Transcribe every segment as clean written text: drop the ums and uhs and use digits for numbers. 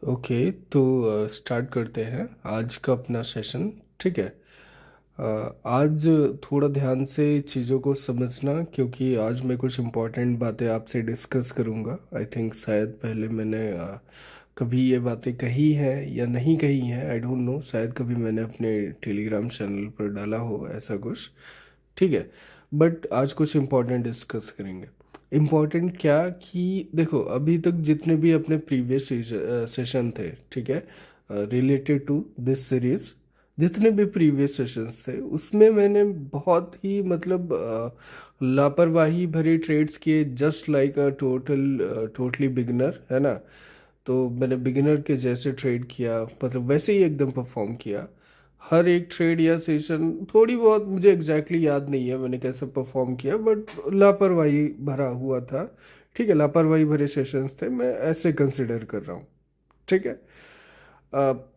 Okay, तो start करते हैं आज का अपना सेशन। ठीक है। आज थोड़ा ध्यान से चीज़ों को समझना, क्योंकि आज मैं कुछ इम्पोर्टेंट बातें आपसे डिस्कस करूँगा। आई थिंक शायद पहले मैंने कभी ये बातें कही हैं या नहीं कही हैं, आई डोंट नो। शायद कभी मैंने अपने टेलीग्राम चैनल पर डाला हो ऐसा कुछ। ठीक है। बट आज कुछ इम्पोर्टेंट डिस्कस करेंगे। इम्पोर्टेंट क्या कि देखो, अभी तक जितने भी अपने प्रीवियस सेशन थे, ठीक है, रिलेटेड टू दिस सीरीज, जितने भी प्रीवियस सेशंस थे उसमें मैंने बहुत ही मतलब लापरवाही भरे ट्रेड्स किए, just like a totally beginner, है ना। तो मैंने बिगिनर के जैसे ट्रेड किया, मतलब वैसे ही एकदम परफॉर्म किया। हर एक ट्रेड या सेशन थोड़ी बहुत मुझे एग्जैक्टली याद नहीं है मैंने कैसे परफॉर्म किया, बट लापरवाही भरा हुआ था। ठीक है, लापरवाही भरे सेशंस थे, मैं ऐसे कंसिडर कर रहा हूँ। ठीक है।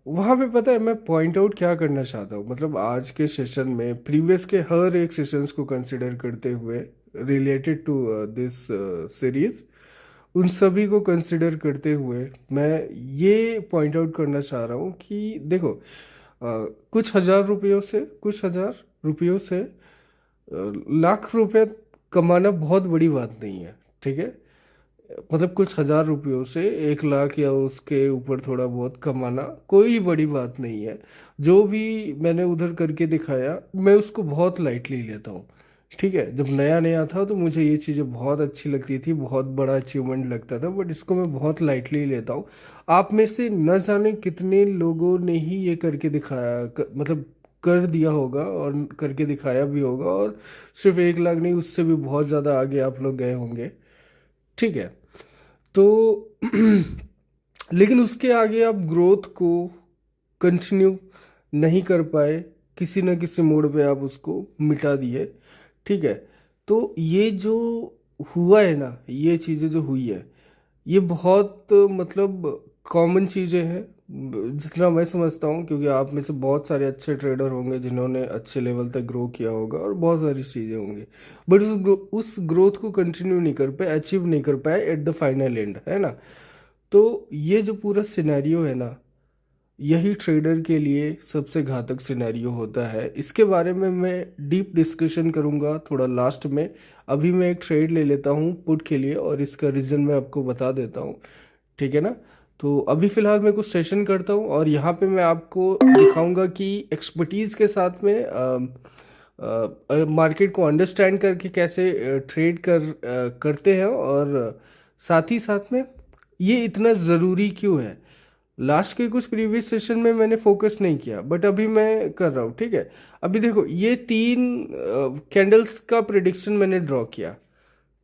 वहाँ पे पता है मैं पॉइंट आउट क्या करना चाहता हूँ, मतलब आज के सेशन में प्रीवियस के हर एक सेशंस को कंसिडर करते हुए, रिलेटेड टू दिस सीरीज, उन सभी को कंसिडर करते हुए मैं ये पॉइंट आउट करना चाह रहा हूँ कि देखो, कुछ हजार रुपयों से, कुछ हजार रुपयों से लाख रुपए कमाना बहुत बड़ी बात नहीं है। ठीक है। मतलब कुछ हजार रुपयों से 1 लाख या उसके ऊपर थोड़ा बहुत कमाना कोई बड़ी बात नहीं है। जो भी मैंने उधर करके दिखाया मैं उसको बहुत लाइटली लेता हूँ। ठीक है। जब नया नया था तो मुझे ये चीज़ें बहुत अच्छी लगती थी, बहुत बड़ा अचीवमेंट लगता था, बट इसको मैं बहुत लाइटली लेता हूँ। आप में से न जाने कितने लोगों ने ही ये करके दिखाया, मतलब कर दिया होगा और करके दिखाया भी होगा, और सिर्फ 1 लाख नहीं, उससे भी बहुत ज़्यादा आगे आप लोग गए होंगे। ठीक है। तो लेकिन उसके आगे आप ग्रोथ को कंटिन्यू नहीं कर पाए, किसी न किसी मोड़ पे आप उसको मिटा दिए। ठीक है। तो ये जो हुआ है ना, ये चीज़ें जो हुई है, ये बहुत मतलब कॉमन चीज़ें हैं, जितना मैं समझता हूँ, क्योंकि आप में से बहुत सारे अच्छे ट्रेडर होंगे जिन्होंने अच्छे लेवल तक ग्रो किया होगा, और बहुत सारी चीज़ें होंगी, बट उस ग्रोथ को कंटिन्यू नहीं कर पाए, अचीव नहीं कर पाए एट द फाइनल एंड, है ना। तो ये जो पूरा सिनेरियो है ना, यही ट्रेडर के लिए सबसे घातक सिनेरियो होता है। इसके बारे में मैं डीप डिस्कशन करूंगा थोड़ा लास्ट में। अभी मैं एक ट्रेड ले लेता हूँ पुट के लिए, और इसका रीज़न मैं आपको बता देता हूँ। ठीक है ना। तो अभी फिलहाल मैं कुछ सेशन करता हूँ, और यहाँ पे मैं आपको दिखाऊंगा कि एक्सपर्टीज के साथ में मार्केट को अंडरस्टैंड करके कैसे ट्रेड करते हैं, और साथ ही साथ में ये इतना ज़रूरी क्यों है। लास्ट के कुछ प्रीवियस सेशन में मैंने फोकस नहीं किया, बट अभी मैं कर रहा हूँ। ठीक है। अभी देखो, ये 3 कैंडल्स का प्रिडिक्शन मैंने ड्रॉ किया।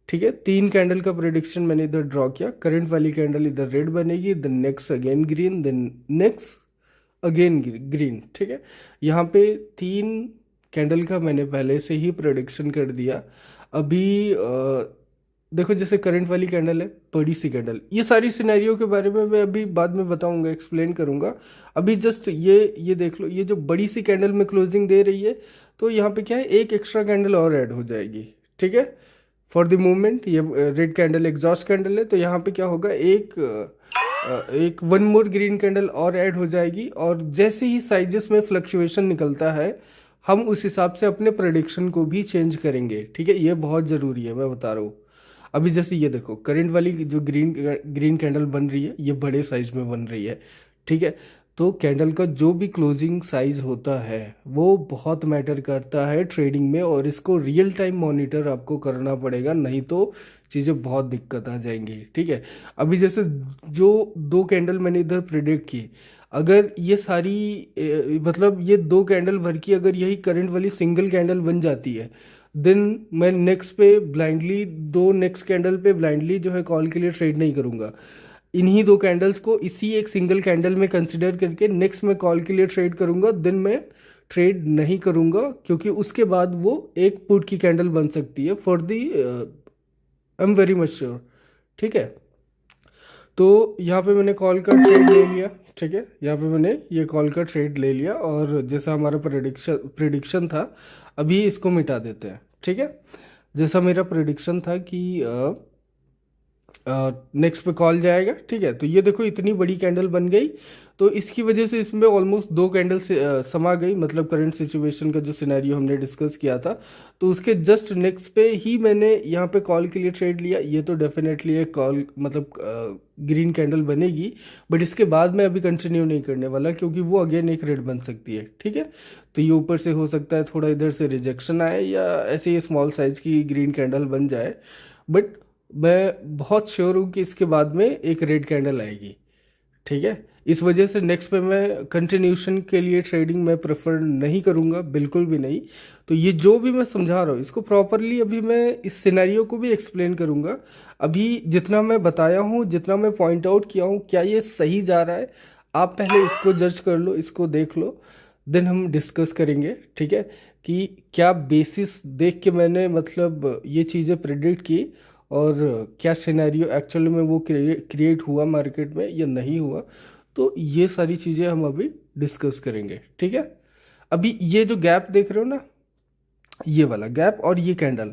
ठीक है, 3 कैंडल का प्रिडिक्शन मैंने इधर ड्रॉ किया। करंट वाली कैंडल इधर रेड बनेगी, then next again green, then next again green. ठीक है। यहाँ पे 3 कैंडल का मैंने पहले से ही प्रिडिक्शन कर दिया। अभी देखो, जैसे करंट वाली कैंडल है, बड़ी सी कैंडल, ये सारी सिनेरियो के बारे में मैं अभी बाद में बताऊंगा, एक्सप्लेन करूंगा। अभी जस्ट ये देख लो, ये जो बड़ी सी कैंडल में क्लोजिंग दे रही है, तो यहाँ पे क्या है, एक एक्स्ट्रा कैंडल और ऐड हो जाएगी। ठीक है। फॉर द मोमेंट ये रेड कैंडल एग्जॉस्ट कैंडल है, तो यहाँ पे क्या होगा, एक वन मोर ग्रीन कैंडल और ऐड हो जाएगी, और जैसे ही साइजेस में फ्लक्चुएशन निकलता है, हम उस हिसाब से अपने प्रेडिक्शन को भी चेंज करेंगे। ठीक है, ये बहुत ज़रूरी है, मैं बता रहा हूँ। अभी जैसे ये देखो, करंट वाली जो ग्रीन ग्रीन कैंडल बन रही है, ये बड़े साइज में बन रही है। ठीक है। तो कैंडल का जो भी क्लोजिंग साइज होता है वो बहुत मैटर करता है ट्रेडिंग में, और इसको रियल टाइम मॉनिटर आपको करना पड़ेगा, नहीं तो चीज़ें बहुत दिक्कत आ जाएंगी। ठीक है। अभी जैसे जो 2 कैंडल मैंने इधर प्रिडिक्ट की, अगर ये सारी मतलब ये 2 कैंडल भर की अगर यही करंट वाली सिंगल कैंडल बन जाती है, देन मैं नेक्स्ट पे ब्लाइंडली, दो नेक्स्ट कैंडल पे ब्लाइंडली जो है कॉल के लिए ट्रेड नहीं करूंगा। इन्हीं 2 कैंडल्स को इसी एक सिंगल कैंडल में कंसिडर करके नेक्स्ट मैं कॉल के लिए ट्रेड करूंगा, देन मैं ट्रेड नहीं करूंगा, क्योंकि उसके बाद वो एक पुट की कैंडल बन सकती है for the, I am very much sure. ठीक है। तो यहाँ पे मैंने कॉल का ट्रेड ले लिया। ठीक है, यहाँ पे मैंने ये कॉल का ट्रेड ले लिया, और जैसा हमारा प्रिडिक्शन था, अभी इसको मिटा देते हैं। ठीक है। जैसा मेरा प्रिडिक्शन था कि नेक्स्ट पे कॉल जाएगा, ठीक है। तो ये देखो इतनी बड़ी कैंडल बन गई, तो इसकी वजह से इसमें ऑलमोस्ट दो कैंडल से समा गई, मतलब करंट सिचुएशन का जो सिनेरियो हमने डिस्कस किया था। तो उसके जस्ट नेक्स्ट पे ही मैंने यहाँ पे कॉल के लिए ट्रेड लिया। ये तो डेफिनेटली एक कॉल मतलब ग्रीन कैंडल बनेगी, बट इसके बाद मैं अभी कंटिन्यू नहीं करने वाला, क्योंकि वो अगेन एक रेड बन सकती है, ठीक है। तो ये ऊपर से हो सकता है थोड़ा इधर से रिजेक्शन आए, या ऐसे ही स्मॉल साइज की ग्रीन कैंडल बन जाए, बट मैं बहुत श्योर हूँ कि इसके बाद में एक रेड कैंडल आएगी, ठीक है। इस वजह से नेक्स्ट पे मैं कंटिन्यूशन के लिए ट्रेडिंग मैं प्रेफर नहीं करूँगा, बिल्कुल भी नहीं। तो ये जो भी मैं समझा रहा हूँ इसको प्रॉपरली अभी मैं इस सिनेरियो को भी एक्सप्लेन करूँगा। अभी जितना मैं बताया हूँ, जितना मैं पॉइंट आउट किया हूँ, क्या ये सही जा रहा है, आप पहले इसको जज कर लो, इसको देख लो, देन हम डिस्कस करेंगे, ठीक है। कि क्या बेसिस देख के मैंने मतलब ये चीज़ें प्रिडिक्ट की, और क्या सिनेरियो एक्चुअली में वो क्रिएट हुआ मार्केट में या नहीं हुआ। तो ये सारी चीज़ें हम अभी डिस्कस करेंगे, ठीक है। अभी ये जो गैप देख रहे हो ना, ये वाला गैप और ये कैंडल,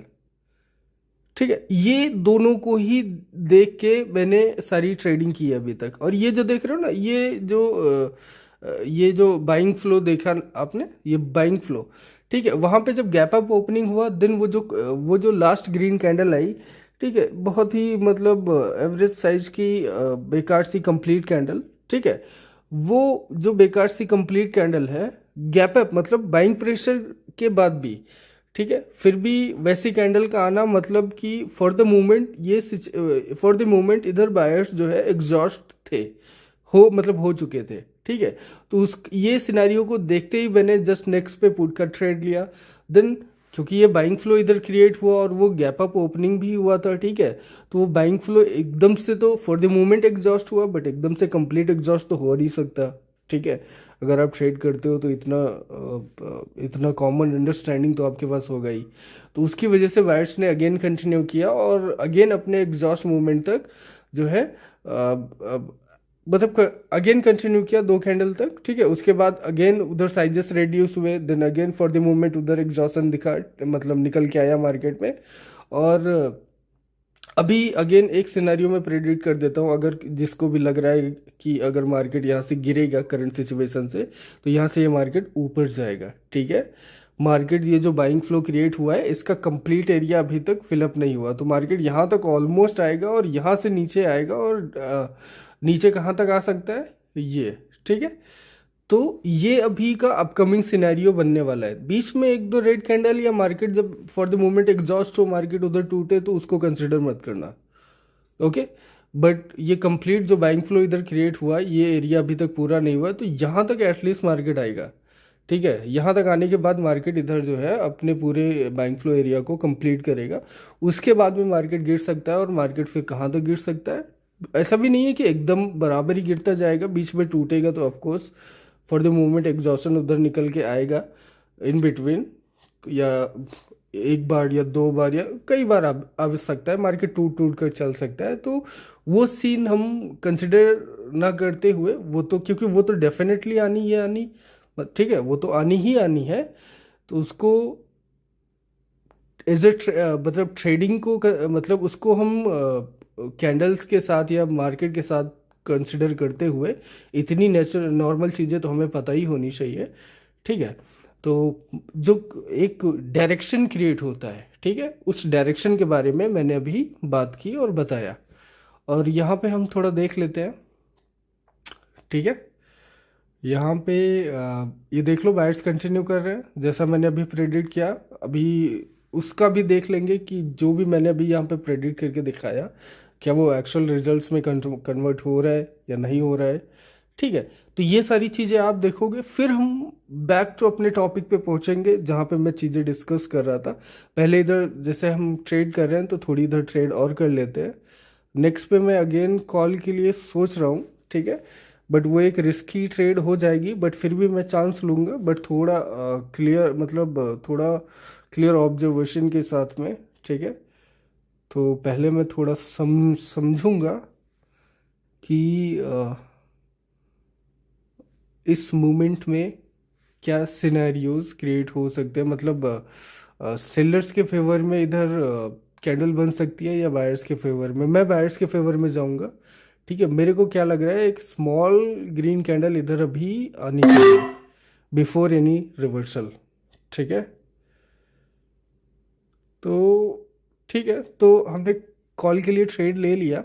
ठीक है, ये दोनों को ही देख के मैंने सारी ट्रेडिंग की है अभी तक। और ये जो देख रहे हो ना, ये जो बाइंग फ्लो देखा आपने, ये बाइंग फ्लो, ठीक है। वहां पे जब गैप अप ओपनिंग हुआ, देन वो जो लास्ट ग्रीन कैंडल आई, ठीक है, बहुत ही मतलब एवरेज साइज की बेकार सी कंप्लीट कैंडल, ठीक है। वो जो बेकार सी कंप्लीट कैंडल है, गैप अप मतलब बाइंग प्रेशर के बाद भी, ठीक है, फिर भी वैसी कैंडल का आना मतलब कि फॉर द मोमेंट इधर बायर्स जो है एग्जॉस्ट थे, हो मतलब हो चुके थे, ठीक है। तो उस ये सिनेरियो को देखते ही मैंने जस्ट नेक्स्ट पे पुट का ट्रेड लिया। देन क्योंकि ये बाइंग फ्लो इधर क्रिएट हुआ और वो गैप अप ओपनिंग भी हुआ था, ठीक है। तो वो बाइंग फ्लो एकदम से तो फॉर द मोमेंट एग्जॉस्ट हुआ, बट एकदम से कंप्लीट एग्जॉस्ट तो हो नहीं सकता, ठीक है। अगर आप ट्रेड करते हो तो इतना कॉमन अंडरस्टैंडिंग तो आपके पास होगा ही। तो उसकी वजह से वायर्स ने अगेन कंटिन्यू किया और अगेन अपने एग्जॉस्ट मूवमेंट तक जो है मतलब अगेन कंटिन्यू किया दो कैंडल तक, ठीक है। उसके बाद अगेन उधर साइजेस रेड्यूस हुए, then again for the movement उधर एग्जॉशन दिखा, मतलब निकल के आया मार्केट में। और अभी अगेन एक सिनेरियो में प्रेडिक्ट कर देता हूँ, अगर जिसको भी लग रहा है कि अगर मार्केट यहाँ से गिरेगा करंट सिचुएशन से, तो यहाँ से ये मार्केट ऊपर जाएगा, ठीक है। मार्केट ये जो बाइंग फ्लो क्रिएट हुआ है, इसका कंप्लीट एरिया अभी तक फिलअप नहीं हुआ, तो मार्केट यहाँ तक ऑलमोस्ट आएगा और यहाँ से नीचे आएगा, और नीचे कहाँ तक आ सकता है, ये, ठीक है। तो ये अभी का अपकमिंग सिनेरियो बनने वाला है। बीच में एक दो रेड कैंडल या मार्केट जब फॉर द मोमेंट एग्जॉस्ट हो, मार्केट उधर टूटे, तो उसको कंसिडर मत करना, ओके। बट ये कंप्लीट जो बाइंग फ्लो इधर क्रिएट हुआ, ये एरिया अभी तक पूरा नहीं हुआ, तो यहाँ तक एटलीस्ट मार्केट आएगा, ठीक है। यहाँ तक आने के बाद मार्केट इधर जो है अपने पूरे बाइंग फ्लो एरिया को कंप्लीट करेगा। उसके बाद में मार्केट गिर सकता है, और मार्केट फिर कहाँ तक गिर सकता है, ऐसा भी नहीं है कि एकदम बराबर ही गिरता जाएगा, बीच में टूटेगा तो of course for the moment exhaustion उधर निकल के आएगा इन बिटवीन, या एक बार या दो बार या कई बार आ सकता है, मार्केट टूट टूट कर चल सकता है। तो वो सीन हम कंसिडर ना करते हुए, वो तो क्योंकि वो तो डेफिनेटली आनी ही आनी, ठीक है, वो तो आनी ही आनी है। तो उसको एज ए मतलब ट्रेडिंग को मतलब उसको हम कैंडल्स के साथ या मार्केट के साथ कंसिडर करते हुए इतनी नेचुरल नॉर्मल चीज़ें तो हमें पता ही होनी चाहिए, ठीक है। तो जो एक डायरेक्शन क्रिएट होता है, ठीक है, उस डायरेक्शन के बारे में मैंने अभी बात की और बताया। और यहाँ पे हम थोड़ा देख लेते हैं, ठीक है। यहाँ पे ये देख लो, बायर्स कंटिन्यू कर रहे हैं जैसा मैंने अभी प्रेडिक्ट किया। अभी उसका भी देख लेंगे कि जो भी मैंने अभी यहाँ पे प्रेडिक्ट करके दिखाया, क्या वो एक्चुअल रिजल्ट्स में कन्वर्ट हो रहा है या नहीं हो रहा है, ठीक है। तो ये सारी चीज़ें आप देखोगे, फिर हम बैक टू अपने टॉपिक पे पहुंचेंगे जहाँ पे मैं चीज़ें डिस्कस कर रहा था। पहले इधर जैसे हम ट्रेड कर रहे हैं, तो थोड़ी इधर ट्रेड और कर लेते हैं। नेक्स्ट पे मैं अगेन कॉल के लिए सोच रहा हूँ, ठीक है। बट वो एक रिस्की ट्रेड हो जाएगी, बट फिर भी मैं चांस लूँगा, बट थोड़ा क्लियर मतलब थोड़ा क्लियर ऑब्जर्वेशन के साथ में, ठीक है। तो पहले मैं थोड़ा समझूंगा कि इस मोमेंट में क्या सिनेरियोज क्रिएट हो सकते हैं, मतलब सेलर्स के फेवर में इधर कैंडल बन सकती है या बायर्स के फेवर में। मैं बायर्स के फेवर में जाऊंगा। ठीक है, मेरे को क्या लग रहा है, एक स्मॉल ग्रीन कैंडल इधर अभी आनी चाहिए बिफोर एनी रिवर्सल। ठीक है, तो ठीक है, तो हमने कॉल के लिए ट्रेड ले लिया।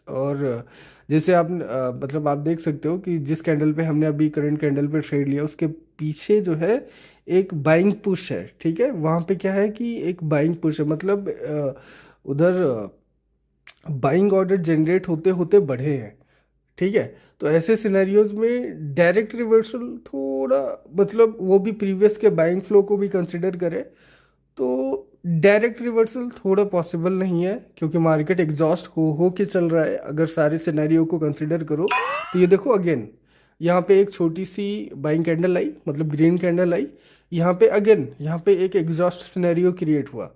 और जैसे आप मतलब आप देख सकते हो कि जिस कैंडल पे हमने अभी करंट कैंडल पे ट्रेड लिया उसके पीछे जो है एक बाइंग पुश है। ठीक है, वहाँ पे क्या है कि एक बाइंग पुश है, मतलब उधर बाइंग ऑर्डर जनरेट होते होते बढ़े हैं। ठीक है, तो ऐसे सिनेरियोज में डायरेक्ट रिवर्सल थोड़ा, मतलब वो भी प्रीवियस के बाइंग फ्लो को भी कंसिडर करे तो डायरेक्ट रिवर्सल थोड़ा पॉसिबल नहीं है, क्योंकि मार्केट एग्जॉस्ट हो के चल रहा है। अगर सारे सिनेरियो को कंसिडर करो तो ये देखो अगेन यहाँ पे एक छोटी सी बाइंग कैंडल आई, मतलब ग्रीन कैंडल आई। यहाँ पे अगेन यहाँ पे एक एग्जॉस्ट सिनेरियो क्रिएट हुआ।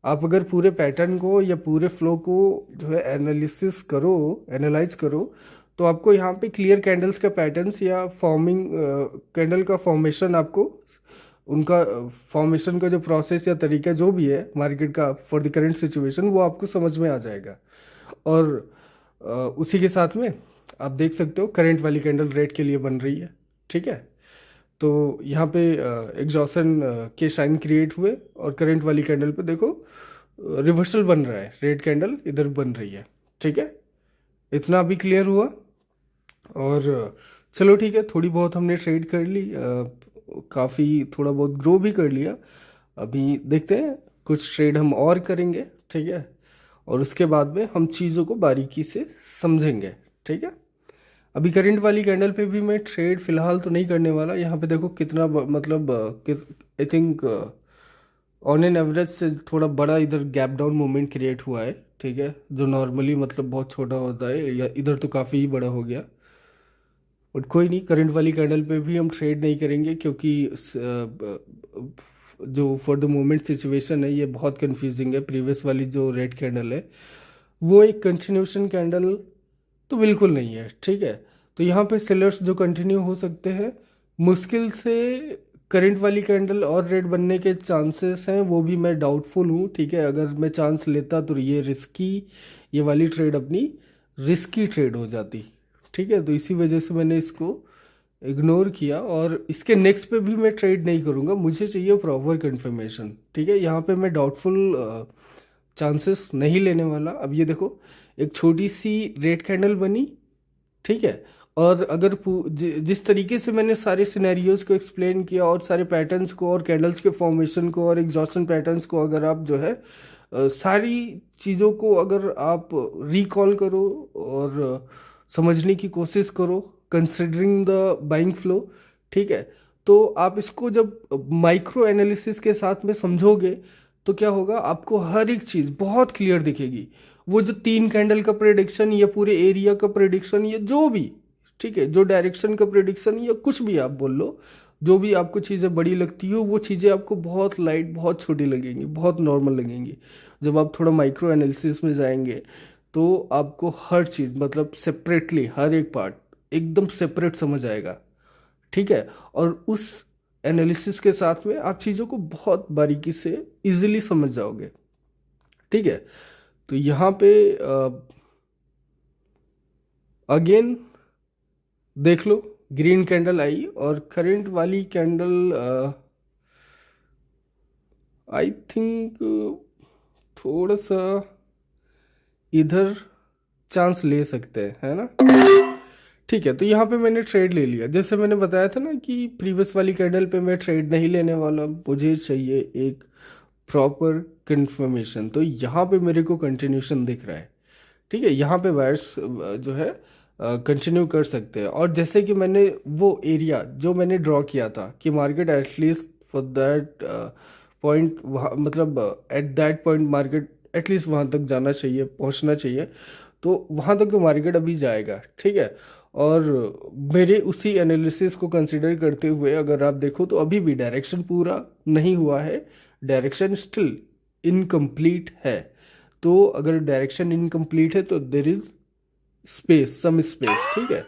आप अगर पूरे पैटर्न को या पूरे फ्लो को जो है एनालिसिस करो, एनालाइज करो, तो आपको यहाँ पे क्लियर कैंडल्स का पैटर्न्स या फॉर्मिंग कैंडल का फॉर्मेशन, आपको उनका फॉर्मेशन का जो प्रोसेस या तरीका जो भी है मार्केट का फॉर द करंट सिचुएशन, वो आपको समझ में आ जाएगा। और उसी के साथ में आप देख सकते हो करंट वाली कैंडल रेड के लिए बन रही है। ठीक है, तो यहाँ पे एग्जॉशन के साइन क्रिएट हुए और करंट वाली कैंडल पे देखो रिवर्सल बन रहा है, रेड कैंडल इधर बन रही है। ठीक है, इतना अभी क्लियर हुआ। और चलो ठीक है, थोड़ी बहुत हमने ट्रेड कर ली, काफ़ी थोड़ा बहुत ग्रो भी कर लिया। अभी देखते हैं कुछ ट्रेड हम और करेंगे। ठीक है, और उसके बाद में हम चीज़ों को बारीकी से समझेंगे। ठीक है, अभी करंट वाली कैंडल पे भी मैं ट्रेड फिलहाल तो नहीं करने वाला। यहाँ पे देखो कितना मतलब I think on an average से थोड़ा बड़ा इधर गैप डाउन मूवमेंट क्रिएट हुआ है। ठीक है, जो नॉर्मली मतलब बहुत छोटा होता है, या इधर तो काफ़ी ही बड़ा हो गया। बट कोई नहीं, करंट वाली कैंडल पे भी हम ट्रेड नहीं करेंगे, क्योंकि जो फॉर द मोमेंट सिचुएशन है ये बहुत कंफ्यूजिंग है। प्रीवियस वाली जो रेड कैंडल है वो एक कंटिन्यूशन कैंडल तो बिल्कुल नहीं है। ठीक है, तो यहाँ पे सेलर्स जो कंटिन्यू हो सकते हैं, मुश्किल से करंट वाली कैंडल और रेड बनने के चांसेस हैं, वो भी मैं डाउटफुल हूँ। ठीक है, अगर मैं चांस लेता तो ये रिस्की, ये वाली ट्रेड अपनी रिस्की ट्रेड हो जाती। ठीक है, तो इसी वजह से मैंने इसको इग्नोर किया, और इसके नेक्स्ट पे भी मैं ट्रेड नहीं करूँगा, मुझे चाहिए प्रॉपर कंफर्मेशन। ठीक है, यहाँ पे मैं डाउटफुल चांसेस नहीं लेने वाला। अब ये देखो एक छोटी सी रेड कैंडल बनी। ठीक है, और अगर जिस तरीके से मैंने सारे सिनेरियोज को एक्सप्लेन किया और सारे पैटर्न्स को और कैंडल्स के फॉर्मेशन को और एग्जॉस्शन पैटर्न्स को, अगर आप जो है सारी चीज़ों को अगर आप रिकॉल करो और समझने की कोशिश करो कंसिडरिंग द बाइंग फ्लो। ठीक है, तो आप इसको जब माइक्रो एनालिसिस के साथ में समझोगे तो क्या होगा, आपको हर एक चीज़ बहुत क्लियर दिखेगी। वो जो 3 कैंडल का प्रेडिक्शन या पूरे एरिया का प्रेडिक्शन या जो भी, ठीक है, जो डायरेक्शन का प्रेडिक्शन या कुछ भी आप बोल लो, जो भी आपको चीज़ें बड़ी लगती हो वो चीज़ें आपको बहुत लाइट, बहुत छोटी लगेंगी, बहुत नॉर्मल लगेंगी। जब आप थोड़ा माइक्रो एनालिसिस में जाएंगे तो आपको हर चीज़ मतलब सेपरेटली हर एक पार्ट एकदम सेपरेट समझ आएगा। ठीक है, और उस एनालिसिस के साथ में आप चीज़ों को बहुत बारीकी से इजीली समझ जाओगे। ठीक है, तो यहाँ पे अगेन देख लो ग्रीन कैंडल आई और करंट वाली कैंडल आई थिंक थोड़ा सा इधर चांस ले सकते हैं, है ना। ठीक है, तो यहाँ पे मैंने ट्रेड ले लिया। जैसे मैंने बताया था ना कि प्रीवियस वाली कैंडल पे मैं ट्रेड नहीं लेने वाला, मुझे चाहिए एक प्रॉपर कंफर्मेशन। तो यहाँ पे मेरे को कंटिन्यूशन दिख रहा है। ठीक है, यहाँ पे वायर्स जो है कंटिन्यू कर सकते हैं। और जैसे कि मैंने वो एरिया जो मैंने ड्रॉ किया था कि market at least for that point, वहाँ मतलब at that point market at least वहाँ तक जाना चाहिए, पहुँचना चाहिए। तो वहाँ तक तो मार्केट अभी जाएगा। ठीक है, और मेरे उसी एनालिसिस को कंसिडर करते हुए अगर आप देखो तो अभी भी डायरेक्शन पूरा नहीं हुआ है, डायरेक्शन स्टिल इनकम्प्लीट है। तो अगर डायरेक्शन इनकम्प्लीट है तो there is space, some space. ठीक है,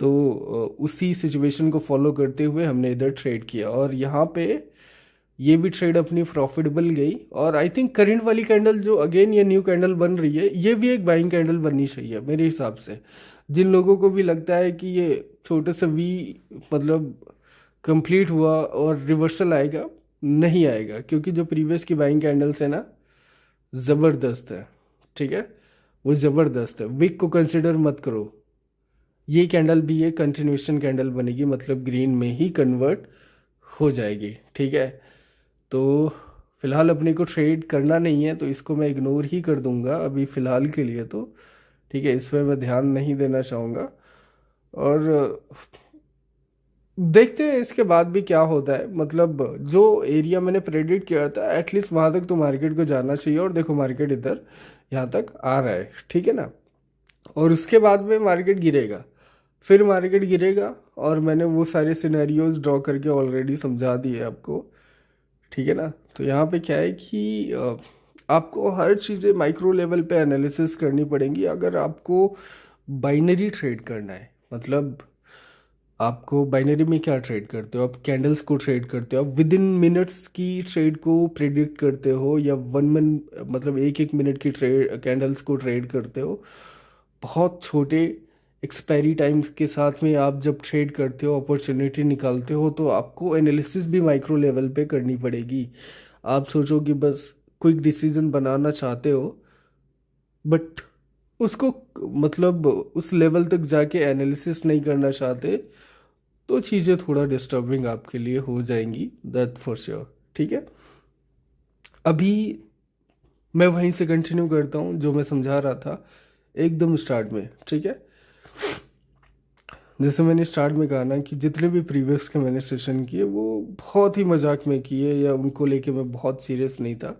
तो उसी सिचुएशन को फॉलो करते हुए हमने इधर ट्रेड किया और यहाँ पे ये भी ट्रेड अपनी प्रॉफिटेबल गई। और आई थिंक करंट वाली कैंडल जो अगेन ये न्यू कैंडल बन रही है, ये भी एक बाइंग कैंडल बननी चाहिए मेरे हिसाब से। जिन लोगों को भी लगता है कि ये छोटे से वी मतलब कंप्लीट हुआ और रिवर्सल आएगा, नहीं आएगा, क्योंकि जो प्रीवियस की बाइंग कैंडल्स है ना, ज़बरदस्त है। ठीक है, वो ज़बरदस्त है, विक को कंसिडर मत करो। ये कैंडल भी एक कंटिन्यूएशन कैंडल बनेगी, मतलब ग्रीन में ही कन्वर्ट हो जाएगी। ठीक है, तो फिलहाल अपने को ट्रेड करना नहीं है, तो इसको मैं इग्नोर ही कर दूंगा अभी फ़िलहाल के लिए तो। ठीक है, इस पर मैं ध्यान नहीं देना चाहूँगा। और देखते हैं इसके बाद भी क्या होता है। मतलब जो एरिया मैंने प्रेडिक्ट किया था एटलीस्ट वहाँ तक तो मार्केट को जाना चाहिए। और देखो मार्केट इधर यहाँ तक आ रहा है, ठीक है ना। और उसके बाद में मार्केट गिरेगा, फिर मार्केट गिरेगा, और मैंने वो सारे सिनेरियोज ड्रॉ करके ऑलरेडी समझा दिए आपको। ठीक है ना। तो यहाँ पे क्या है कि आपको हर चीज़ें माइक्रो लेवल पे एनालिसिस करनी पड़ेंगी अगर आपको बाइनरी ट्रेड करना है। मतलब आपको बाइनरी में क्या ट्रेड करते हो, आप कैंडल्स को ट्रेड करते हो, आप विद इन मिनट्स की ट्रेड को प्रिडिक्ट करते हो, या वन मन मतलब एक एक मिनट की ट्रेड कैंडल्स को ट्रेड करते हो। बहुत छोटे एक्सपायरी टाइम के साथ में आप जब ट्रेड करते हो, अपॉर्चुनिटी निकालते हो, तो आपको एनालिसिस भी माइक्रो लेवल पे करनी पड़ेगी। आप सोचो कि बस क्विक डिसीजन बनाना चाहते हो, बट उसको मतलब उस लेवल तक जाके एनालिसिस नहीं करना चाहते, तो चीज़ें थोड़ा डिस्टर्बिंग आपके लिए हो जाएंगी, दैट फॉर श्योर। ठीक है, अभी मैं वहीं से कंटिन्यू करता हूँ जो मैं समझा रहा था एकदम स्टार्ट में। ठीक है, जैसे मैंने स्टार्ट में कहा ना कि जितने भी प्रीवियस के मैंने सेशन किए वो बहुत ही मजाक में किए, या उनको लेके मैं बहुत सीरियस नहीं था।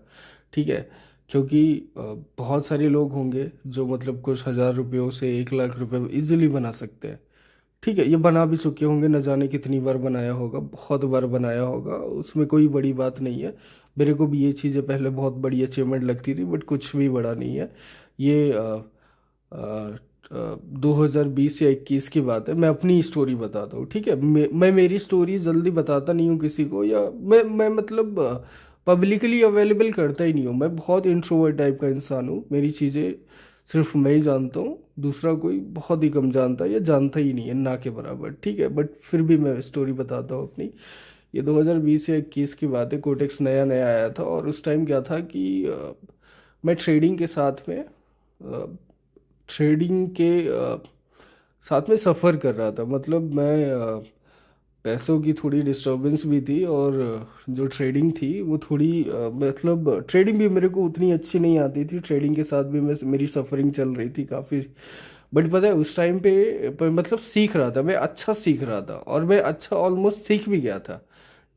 ठीक है, क्योंकि बहुत सारे लोग होंगे जो मतलब कुछ हज़ार रुपयों से 1 लाख रुपए इजीली बना सकते हैं। ठीक है, ये बना भी चुके होंगे, न जाने कितनी बार बनाया होगा, बहुत बार बनाया होगा, उसमें कोई बड़ी बात नहीं है। मेरे को भी ये चीज़ें पहले बहुत बड़ी अचीवमेंट लगती थी, बट कुछ भी बड़ा नहीं है ये। 2020 या 21 की बात है, मैं अपनी स्टोरी बताता हूँ। ठीक है, मैं मेरी स्टोरी जल्दी बताता नहीं हूँ किसी को, या मैं मतलब पब्लिकली अवेलेबल करता ही नहीं हूँ। मैं बहुत इंट्रोवर्ट टाइप का इंसान हूँ, मेरी चीज़ें सिर्फ मैं ही जानता हूँ, दूसरा कोई बहुत ही कम जानता है या जानता ही नहीं है, ना के बराबर। ठीक है, बट फिर भी मैं स्टोरी बताता हूँ अपनी। ये 2020 या 21 की बात है, कोटेक्स नया नया आया था, और उस टाइम क्या था कि मैं ट्रेडिंग के साथ में ट्रेडिंग के साथ में सफ़र कर रहा था। मतलब मैं पैसों की थोड़ी डिस्टरबेंस भी थी, और जो ट्रेडिंग थी वो थोड़ी मतलब ट्रेडिंग भी मेरे को उतनी अच्छी नहीं आती थी, ट्रेडिंग के साथ भी मेरी सफरिंग चल रही थी काफ़ी। बट पता है उस टाइम पे मतलब सीख रहा था, मैं अच्छा सीख रहा था, और मैं अच्छा ऑलमोस्ट सीख भी गया था।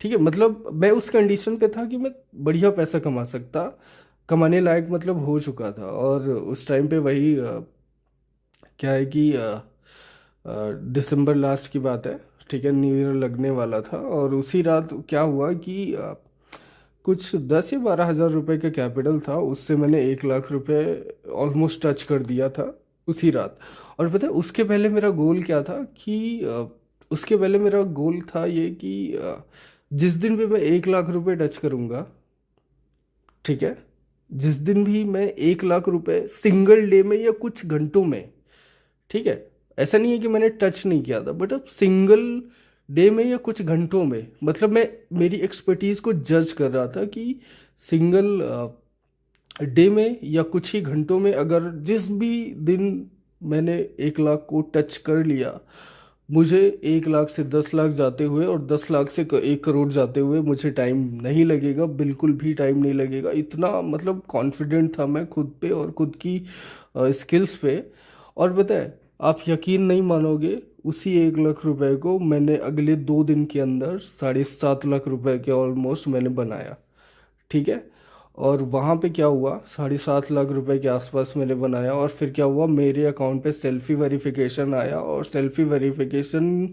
ठीक है, मतलब मैं उस कंडीशन पे था कि मैं बढ़िया पैसा कमा सकता, कमाने लायक मतलब हो चुका था। और उस टाइम पे वही क्या है कि दिसंबर लास्ट की बात है। ठीक है, न्यू ईयर लगने वाला था, और उसी रात क्या हुआ कि कुछ 10 या 12 हज़ार रुपए का कैपिटल था, उससे मैंने 1 लाख रुपए ऑलमोस्ट टच कर दिया था उसी रात। और पता है उसके पहले मेरा गोल क्या था कि उसके पहले मेरा गोल था ये कि जिस दिन भी मैं 1 लाख रुपए टच करूँगा, ठीक है, जिस दिन भी मैं 1 लाख रुपए सिंगल डे में या कुछ घंटों में, ठीक है, ऐसा नहीं है कि मैंने टच नहीं किया था, बट अब सिंगल डे में या कुछ घंटों में, मतलब मैं मेरी एक्सपर्टीज को जज कर रहा था कि सिंगल डे में या कुछ ही घंटों में अगर जिस भी दिन मैंने 1 लाख को टच कर लिया, मुझे 1 लाख से 10 लाख जाते हुए और 10 लाख से 1 करोड़ जाते हुए मुझे टाइम नहीं लगेगा, बिल्कुल भी टाइम नहीं लगेगा। इतना मतलब कॉन्फिडेंट था मैं खुद पे और खुद की स्किल्स पे। और पता है आप यकीन नहीं मानोगे, उसी 1 लाख रुपए को मैंने अगले 2 दिन के अंदर 7.5 लाख रुपए के ऑलमोस्ट मैंने बनाया। ठीक है, और वहाँ पे क्या हुआ, 7.5 लाख रुपए के आसपास मैंने बनाया, और फिर क्या हुआ, मेरे अकाउंट पे सेल्फी वेरिफिकेशन आया, और सेल्फी वेरिफिकेशन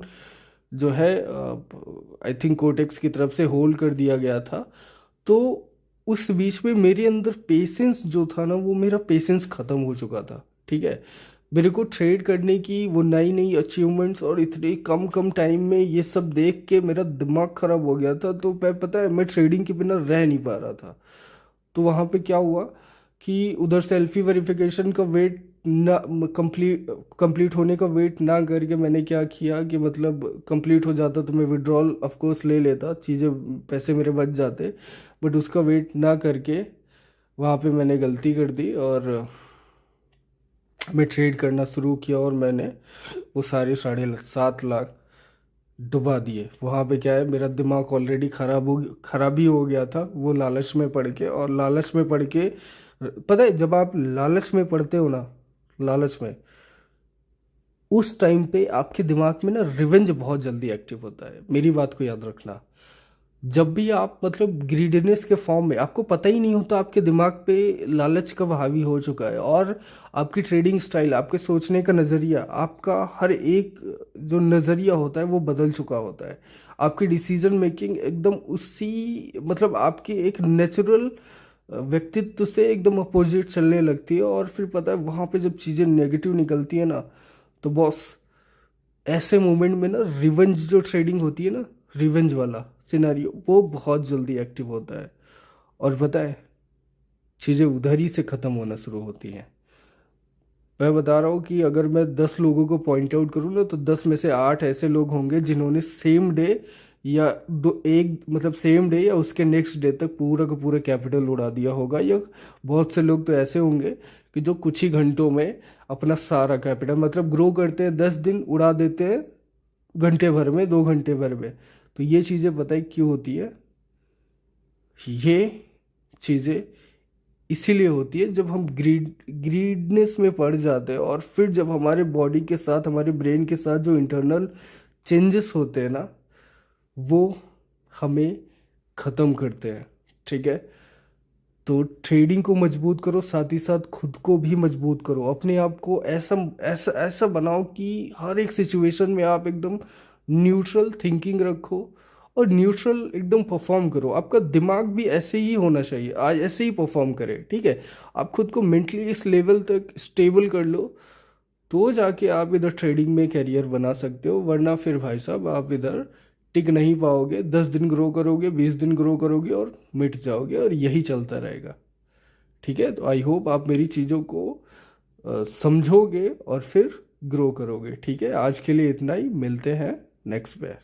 जो है आई थिंक कोटेक्स की तरफ से होल्ड कर दिया गया था। तो उस बीच में मेरे अंदर पेशेंस जो था ना, वो मेरा पेशेंस ख़त्म हो चुका था। ठीक है, मेरे को ट्रेड करने की वो नई नई अचीवमेंट्स और इतने कम कम टाइम में ये सब देख के मेरा दिमाग खराब हो गया था। तो मैं, पता है, मैं ट्रेडिंग के बिना रह नहीं पा रहा था। तो वहाँ पे क्या हुआ कि उधर सेल्फी वेरिफिकेशन का वेट ना, कंप्लीट कंप्लीट होने का वेट ना करके मैंने क्या किया कि मतलब कंप्लीट हो जाता तो मैं विड्रॉल ऑफ कोर्स ले लेता, चीज़ें, पैसे मेरे बच जाते। बट उसका वेट ना करके वहाँ पे मैंने गलती कर दी और मैं ट्रेड करना शुरू किया और मैंने वो सारे 7.5 लाख डुबा दिए। वहाँ पे क्या है, मेरा दिमाग ऑलरेडी खराब ही हो गया था वो लालच में पड़ के। और लालच में पड़ के, पता है, जब आप लालच में पड़ते हो ना, लालच में, उस टाइम पे आपके दिमाग में ना रिवेंज बहुत जल्दी एक्टिव होता है। मेरी बात को याद रखना। जब भी आप मतलब ग्रीडीनेस के फॉर्म में, आपको पता ही नहीं होता आपके दिमाग पे लालच कब हावी हो चुका है, और आपकी ट्रेडिंग स्टाइल, आपके सोचने का नज़रिया, आपका हर एक जो नज़रिया होता है वो बदल चुका होता है। आपकी डिसीजन मेकिंग एकदम उसी, मतलब आपकी एक नेचुरल व्यक्तित्व से एकदम अपोजिट चलने लगती है। और फिर पता है वहाँ पे जब चीज़ें नेगेटिव निकलती है ना, तो बॉस, ऐसे मोमेंट में ना रिवेंज जो ट्रेडिंग होती है ना, रिवेंज वाला सिनेरियो, वो बहुत जल्दी एक्टिव होता है। और पता है, चीज़ें उधर ही से ख़त्म होना शुरू होती हैं। मैं बता रहा हूँ कि अगर मैं 10 लोगों को पॉइंट आउट करूँ ना, तो 10 में से 8 ऐसे लोग होंगे जिन्होंने सेम डे या दो एक मतलब सेम डे या उसके नेक्स्ट डे तक पूरा का पूरा कैपिटल उड़ा दिया होगा। या बहुत से लोग तो ऐसे होंगे कि जो कुछ ही घंटों में अपना सारा कैपिटल, मतलब ग्रो करते हैं 10 दिन, उड़ा देते हैं घंटे भर में, 2 घंटे भर में। तो ये चीज़ें पता है क्यों होती है? ये चीज़ें इसीलिए होती है जब हम ग्रीडनेस में पड़ जाते हैं, और फिर जब हमारे बॉडी के साथ, हमारे ब्रेन के साथ जो इंटरनल चेंजेस होते हैं ना, वो हमें ख़त्म करते हैं। ठीक है? तो ट्रेडिंग को मजबूत करो, साथ ही साथ खुद को भी मजबूत करो। अपने आप को ऐसा ऐसा ऐसा बनाओ कि हर एक सिचुएशन में आप एकदम न्यूट्रल थिंकिंग रखो और न्यूट्रल एकदम परफॉर्म करो। आपका दिमाग भी ऐसे ही होना चाहिए, आज ऐसे ही परफॉर्म करे। ठीक है? आप खुद को मेंटली इस लेवल तक स्टेबल कर लो, तो जाके आप इधर ट्रेडिंग में करियर बना सकते हो। वरना फिर भाई साहब आप इधर टिक नहीं पाओगे। 10 दिन ग्रो करोगे, 20 दिन ग्रो करोगे और मिट जाओगे, और यही चलता रहेगा। ठीक है? तो आई होप आप मेरी चीज़ों को समझोगे और फिर ग्रो करोगे। ठीक है? आज के लिए इतना ही, मिलते हैं नेक्स्ट बार।